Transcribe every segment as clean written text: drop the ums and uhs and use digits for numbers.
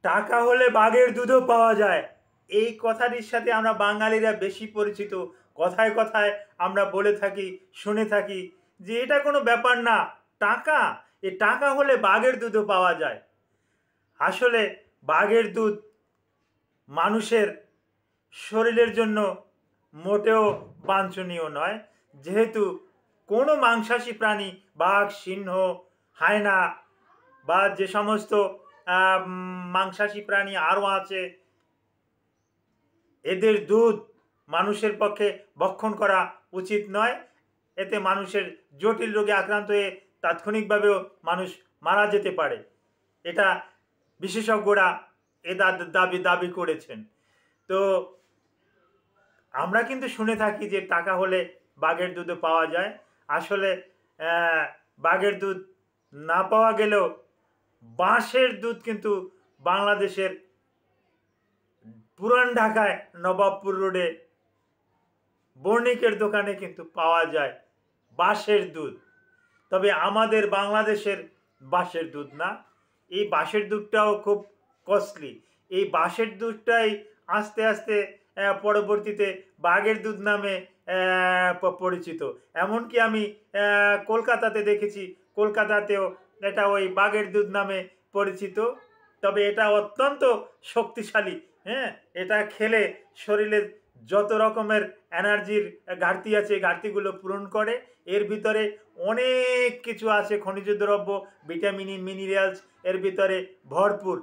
টাকা হলে বাঘের দুধও পাওয়া যায়, এই কথাটির সাথে আমরা বাঙালিরা বেশি পরিচিত। কথায় কথায় আমরা বলে থাকি, শুনে থাকি যে এটা কোনো ব্যাপার না, টাকা, এ টাকা হলে বাঘের দুধও পাওয়া যায়। আসলে বাঘের দুধ মানুষের শরীরের জন্য মোটেও বাঞ্ছনীয় নয়, যেহেতু কোনো মাংসাশী প্রাণী, বাঘ, সিংহ, হায়না বা যে সমস্ত মাংসাশী প্রাণী আরও আছে, এদের দুধ মানুষের পক্ষে ভক্ষণ করা উচিত নয়। এতে মানুষের জটিল রোগে আক্রান্ত হয়ে তাৎক্ষণিকভাবেও মানুষ মারা যেতে পারে, এটা বিশেষজ্ঞরা এ দাবি করেছেন। তো আমরা কিন্তু শুনে থাকি যে টাকা হলে বাঘের দুধও পাওয়া যায়। আসলে বাঘের দুধ না পাওয়া গেলেও বাঁশের দুধ কিন্তু বাংলাদেশের পুরান ঢাকায় নবাবপুর রোডে বণিকের দোকানে কিন্তু পাওয়া যায় বাঁশের দুধ। তবে আমাদের বাংলাদেশের বাঁশের দুধ না, এই বাঁশের দুধটাও খুব কস্টলি। এই বাঁশের দুধটাই আস্তে আস্তে পরবর্তীতে বাঘের দুধ নামে পরিচিত। এমনকি আমি কলকাতাতে দেখেছি, কলকাতাতেও এটা ওই বাঘের দুধ নামে পরিচিত। তবে এটা অত্যন্ত শক্তিশালী, হ্যাঁ, এটা খেলে শরীরের যত রকমের এনার্জির ঘাটতি আছে, ঘাটতিগুলো পূরণ করে। এর ভিতরে অনেক কিছু আছে, খনিজ দ্রব্য, ভিটামিন, মিনারেলস এর ভিতরে ভরপুর।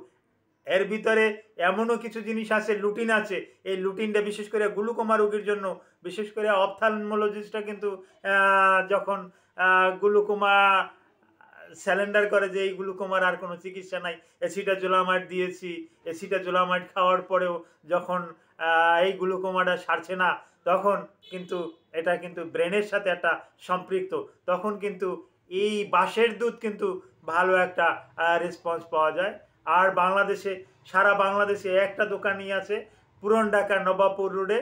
এর ভিতরে এমনও কিছু জিনিস আছে, লুটিন আছে। এই লুটিনটা বিশেষ করে গ্লুকোমা রোগীর জন্য, বিশেষ করে অপথ্যালমোলজিস্টরা কিন্তু যখন গ্লুকোমা স্যালেন্ডার করে যে এই গ্লুকোমার আর কোনো চিকিৎসা নাই, অ্যাসিটাজোলামাইড দিয়েছি, অ্যাসিটাজোলামাইড খাওয়ার পরেও যখন এই গ্লুকোমাটা সারছে না, তখন কিন্তু এটা কিন্তু ব্রেনের সাথে একটা সম্পৃক্ত, তখন কিন্তু এই বাঁশের দুধ কিন্তু ভালো একটা রেসপন্স পাওয়া যায়। আর বাংলাদেশে, সারা বাংলাদেশে একটা দোকানই আছে, পুরান ঢাকার নবাবপুর রোডে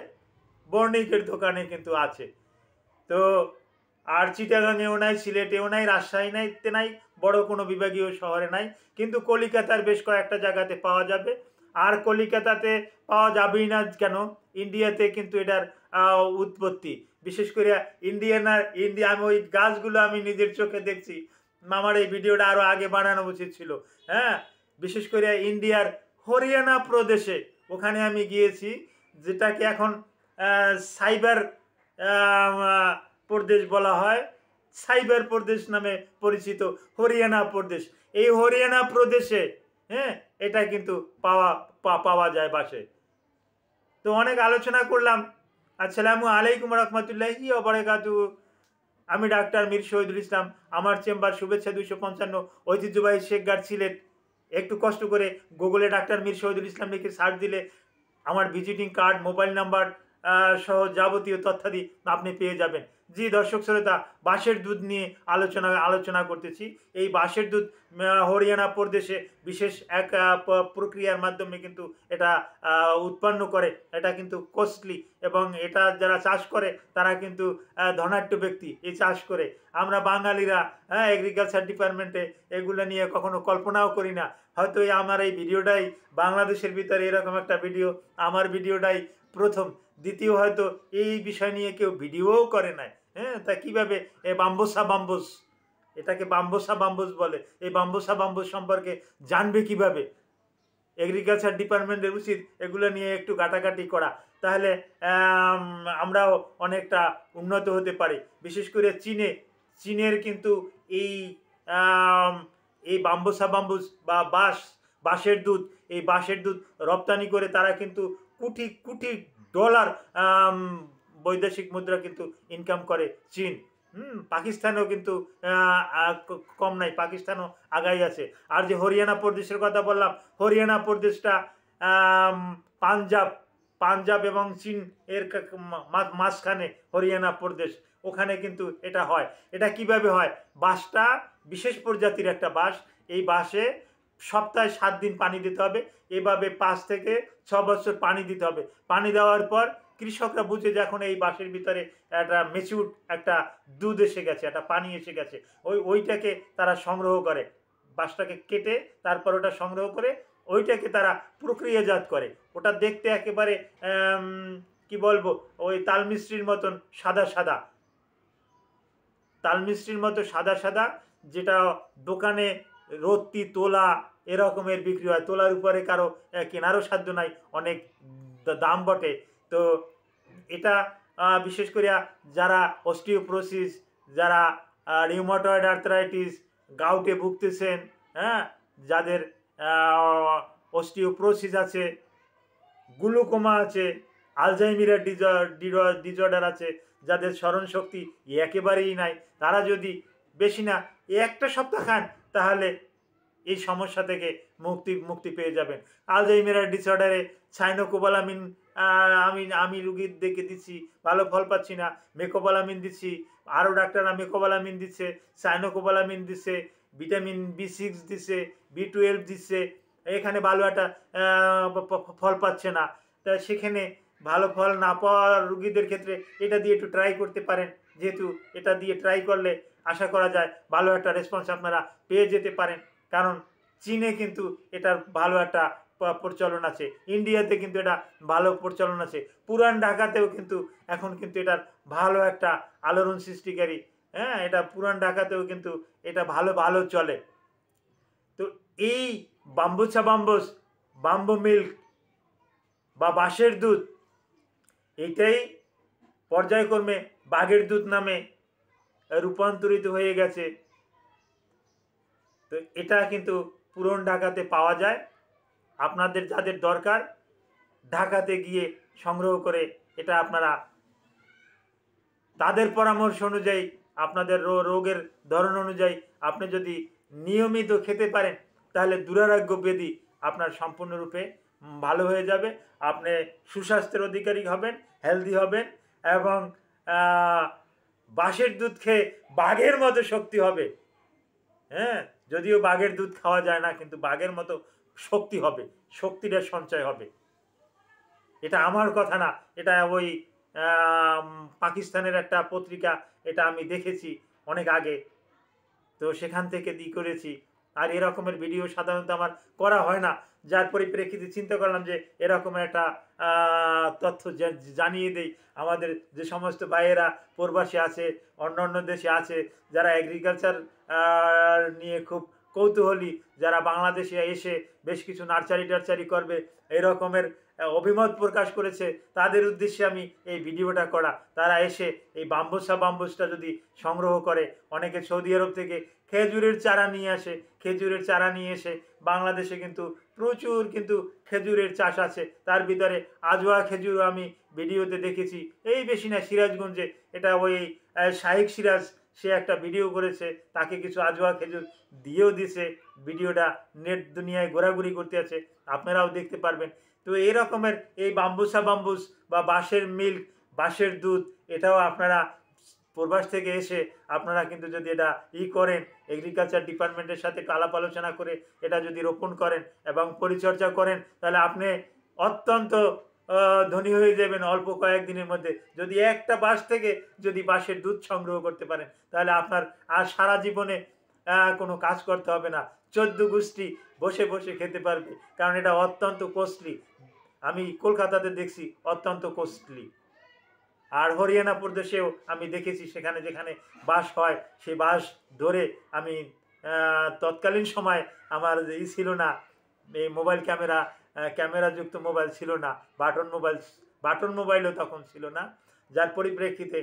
বণিকের দোকানে কিন্তু আছে। তো আর চিটাগাংয়েও নাই, সিলেটেও নাই, রাজশাহীতে নাই, বড় কোনো বিভাগীয় শহরে নাই, কিন্তু কলিকাতার বেশ কয়েকটা জায়গাতে পাওয়া যাবে। আর কলিকাতাতে পাওয়া যাবেই না কেন, ইন্ডিয়াতে কিন্তু এটার উৎপত্তি। বিশেষ করে ইন্ডিয়া, আমি ওই গাছগুলো আমি নিজের চোখে দেখছি। আমার এই ভিডিওটা আরও আগে বানানো উচিত ছিল। হ্যাঁ, বিশেষ করে ইন্ডিয়ার হরিয়ানা প্রদেশে, ওখানে আমি গিয়েছি, যেটাকে এখন সাইবার প্রদেশ বলা হয়, সাইবার প্রদেশ নামে পরিচিত হরিয়ানা প্রদেশ। এই হরিয়ানা প্রদেশে, হ্যাঁ, এটা কিন্তু পাওয়া যায় বাসে। তো অনেক আলোচনা করলাম। আসসালামু আলাইকুম রহমতুল্লাহি ওয়া বারাকাতুহু। আমি ডাক্তার মীর শহীদুল ইসলাম। আমার চেম্বার শুভেচ্ছা 255, ঐতিহ্যবাহী শেখগার সিলেট। একটু কষ্ট করে গুগলে ডাক্তার মীর শহীদুল ইসলাম লিখে সার্চ দিলে আমার ভিজিটিং কার্ড, মোবাইল নাম্বার সহ যাবতীয় তথ্যাদি আপনি পেয়ে যাবেন। জি দর্শক শ্রোতা, বাঁশের দুধ নিয়ে আলোচনা করতেছি। এই বাঁশের দুধ হরিয়ানা প্রদেশে বিশেষ এক প্রক্রিয়ার মাধ্যমে কিন্তু এটা উৎপন্ন করে। এটা কিন্তু কস্টলি, এবং এটা যারা চাষ করে তারা কিন্তু ধনাঢ্য ব্যক্তি এই চাষ করে। আমরা বাঙালিরা এগ্রিকালচার ডিপার্টমেন্টে এগুলো নিয়ে কখনো কল্পনাও করি না। হয়তো আমার এই ভিডিওটাই বাংলাদেশের ভিতরে এরকম একটা ভিডিও, আমার ভিডিওটাই প্রথম। দ্বিতীয়, হয়তো এই বিষয় নিয়ে কেউ ভিডিওও করে নাই। হ্যাঁ, তা কীভাবে বাম্বোসা বাম্বোস, এটাকে বাম্বোসা বাম্বোস বলে, এই বাম্বোসা বাম্বোস সম্পর্কে জানবে কিভাবে? এগ্রিকালচার ডিপার্টমেন্টের উচিত এগুলো নিয়ে একটু ঘাটাঘাটি করা, তাহলে আমরাও অনেকটা উন্নত হতে পারি। বিশেষ করে চীনের কিন্তু এই বাম্বোসা বাম্বুস বা বাঁশের দুধ, এই বাঁশের দুধ রপ্তানি করে তারা কিন্তু কোটি কোটি ডলার বৈদেশিক মুদ্রা কিন্তু ইনকাম করে চীন। পাকিস্তানেও কিন্তু কম নাই, পাকিস্তানও আগাই আছে। আর যে হরিয়ানা প্রদেশের কথা বললাম, হরিয়ানা প্রদেশটা পাঞ্জাব এবং চীন এর মাঝখানে হরিয়ানা প্রদেশ, ওখানে কিন্তু এটা হয়। এটা কিভাবে হয়? বাঁশটা বিশেষ প্রজাতির একটা বাঁশ। এই বাঁশে সপ্তাহে 7 দিন পানি দিতে হবে। এভাবে 5 থেকে 6 বছর পানি দিতে হবে। পানি দেওয়ার পর কৃষকরা বুঝে যে এখন এই বাঁশের ভিতরে একটা ম্যাচিউর একটা দুধ এসে গেছে, একটা পানি এসে গেছে, ওইটাকে তারা সংগ্রহ করে, বাঁশটাকে কেটে তারপর ওটা সংগ্রহ করে ওইটাকে তারা প্রক্রিয়াজাত করে। ওটা দেখতে একেবারে কি বলবো, ওই তালমিস্ত্রির মতন সাদা সাদা, তালমিস্ত্রির মতো সাদা সাদা, যেটা দোকানে রত্তি তোলা এরকমের বিক্রি হয়। তোলার উপরে কারো কেনারও সাধ্য নাই, অনেক দাম বটে। তো এটা বিশেষ করে যারা অস্টিওপ্রোসিস, যারা রিউমাটয়েড আর্থ্রাইটিস, গাউটে ভুগতেছেন, হ্যাঁ, যাদের অস্টিওপ্রোসিস আছে, গ্লুকোমা আছে, আলজাইমিরার ডিজঅর্ডার আছে, যাদের স্মরণ শক্তি একেবারেই নাই, তারা যদি বেশি না একটা সপ্তাহ খান তাহলে এই সমস্যা থেকে মুক্তি পেয়ে যাবেন। আলজাইমিরার ডিসঅর্ডারে সাইনোকোবালামিন আমি রুগীদেরকে দিচ্ছি, ভালো ফল পাচ্ছি না। মেকোবালামিন দিচ্ছি, আরও ডাক্তাররা মেকোবালামিন দিচ্ছে, সাইনোকোবালামিন দিচ্ছে, ভিটামিন B6 দিচ্ছে, B12 দিচ্ছে, এখানে ভালো একটা ফল পাচ্ছে না। তা সেখানে ভালো ফল না পাওয়ার রুগীদের ক্ষেত্রে এটা দিয়ে একটু ট্রাই করতে পারেন, যেহেতু এটা দিয়ে ট্রাই করলে আশা করা যায় ভালো একটা রেসপন্স আপনারা পেয়ে যেতে পারেন। কারণ চীনে কিন্তু এটার ভালো একটা প্রচলন আছে, ইন্ডিয়াতে কিন্তু এটা ভালো প্রচলন আছে, পুরান ঢাকাতেও কিন্তু এখন কিন্তু এটার ভালো একটা আলোড়ন সৃষ্টিকারী, হ্যাঁ, এটা পুরান ঢাকাতেও কিন্তু এটা ভালো চলে। তো এই বাম্বুচা বাম্বুস, বাম্বু মিল্ক বা বাঁশের দুধ, এটাই পর্যায়ক্রমে বাঘের দুধ নামে রূপান্তরিত হয়ে গেছে। তো এটা কিন্তু পুরান ঢাকাতে পাওয়া যায়। আপনাদের যাদের দরকার ঢাকাতে গিয়ে সংগ্রহ করে এটা আপনারা তাদের পরামর্শ অনুযায়ী, আপনাদের রোগের ধরন অনুযায়ী আপনি যদি নিয়মিত খেতে পারেন তাহলে দুরারোগ্য ব্যাধি আপনার সম্পূর্ণরূপে ভালো হয়ে যাবে। আপনি সুস্বাস্থ্যের অধিকারী হবেন, হেলদি হবেন, এবং বাঁশের দুধ খেয়ে বাঘের মতো শক্তি হবে। হ্যাঁ, যদিও বাঘের দুধ খাওয়া যায় না, কিন্তু বাঘের মতো শক্তি হবে, শক্তিটা সঞ্চয় হবে। এটা আমার কথা না, এটা ওই পাকিস্তানের একটা পত্রিকা, এটা আমি দেখেছি অনেক আগে, তো সেখান থেকে করেছি। আর এরকমের ভিডিও সাধারণত আমার করা হয় না, যার পরিপ্রেক্ষিতে চিন্তা করলাম যে এরকম একটা তথ্য জানিয়ে দেই আমাদের যে সমস্ত ভাইয়েরা প্রবাসী আছে, অন্য দেশে আছে, যারা এগ্রিকালচার নিয়ে খুব কৌতূহলী, যারা বাংলাদেশে এসে বেশ কিছু নার্সারি করবে এরকমের অভিমত প্রকাশ করেছে, তাদের উদ্দেশ্যে আমি এই ভিডিওটা করা। তারা এসে এই বাম্বুসটা যদি সংগ্রহ করে, অনেকে সৌদি আরব থেকে খেজুরের চারা নিয়ে আসে, খেজুরের চারা নিয়ে এসে বাংলাদেশে কিন্তু প্রচুর কিন্তু খেজুরের চাষ আছে। তার ভিতরে আজওয়া খেজুর আমি ভিডিওতে দেখেছি, এই বেশি না সিরাজগঞ্জে, এটা ওই শাহিক সিরাজ, সে একটা ভিডিও করেছে, তাকে কিছু আজওয়া খেজুর দিয়েও দিছে, ভিডিওটা নেট দুনিয়ায় ঘোরাঘুরি করতে আছে, আপনারাও দেখতে পারবেন। তো এই রকমের এই বাম্বুস বা বাঁশের মিল্ক, বাঁশের দুধ, এটাও আপনারা প্রবাস থেকে এসে আপনারা কিন্তু যদি এটা করেন, এগ্রিকালচার ডিপার্টমেন্টের সাথে আলাপ আলোচনা করে এটা যদি রোপণ করেন এবং পরিচর্যা করেন, তাহলে আপনি অত্যন্ত ধনী হয়ে যাবেন অল্প কয়েকদিনের মধ্যে। যদি একটা বাঁশ থেকে যদি বাঁশের দুধ সংগ্রহ করতে পারেন, তাহলে আপনার আর সারা জীবনে কোনো কাজ করতে হবে না, 14 গোষ্ঠী বসে বসে খেতে পারবে। কারণ এটা অত্যন্ত কস্টলি, আমি কলকাতাতে দেখছি অত্যন্ত কস্টলি। আর হরিয়ানা প্রদেশেও আমি দেখেছি, সেখানে যেখানে বাস হয় সেই বাস ধরে আমি তৎকালীন সময় আমার ছিল না, এই মোবাইল ক্যামেরাযুক্ত মোবাইল ছিল না, বাটন মোবাইলও তখন ছিল না, যার পরিপ্রেক্ষিতে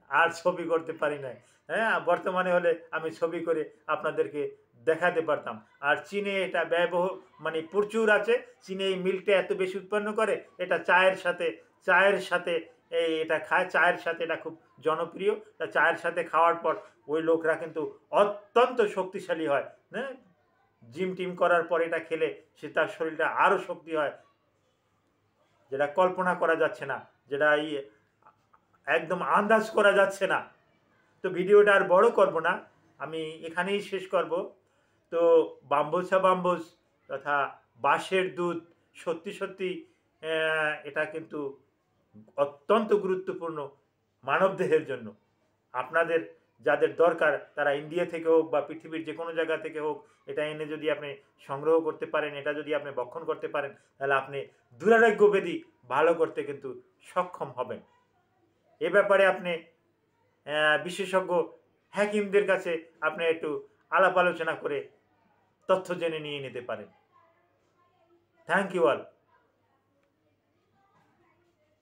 আর ছবি করতে পারি না। হ্যাঁ, বর্তমানে হলে আমি ছবি করে আপনাদেরকে দেখাতে পারতাম। আর চীনে এটা ব্যয়বহুল, মানে প্রচুর আছে। চীনে এই মিল্কটা এত বেশি উৎপন্ন করে, এটা চায়ের সাথে এটা খায়, চায়ের সাথে এটা খুব জনপ্রিয়। তা চায়ের সাথে খাওয়ার পর ওই লোকরা কিন্তু অত্যন্ত শক্তিশালী হয়। হ্যাঁ, জিম টিম করার পর এটা খেলে সে তার শরীরটা আরও শক্তি হয়, যেটা কল্পনা করা যাচ্ছে না, যেটা একদম আন্দাজ করা যাচ্ছে না। তো ভিডিওটা আর বড় করব না, আমি এখানেই শেষ করব। তো বাম্বুস তথা বাঁশের দুধ সত্যি এটা কিন্তু অত্যন্ত গুরুত্বপূর্ণ মানবদেহের জন্য। আপনাদের যাদের দরকার তারা ইন্ডিয়া থেকে হোক বা পৃথিবীর যে কোনো জায়গা থেকে হোক, এটা এনে যদি আপনি সংগ্রহ করতে পারেন, এটা যদি আপনি ভক্ষণ করতে পারেন, তাহলে আপনি দুরারোগ্য ব্যাধি ভালো করতে কিন্তু সক্ষম হবেন। এ ব্যাপারে আপনি বিশেষজ্ঞ হাকিমদের কাছে আপনি একটু আলাপ আলোচনা করে তথ্য জেনে নিয়ে নিতে পারেন। Thank you all.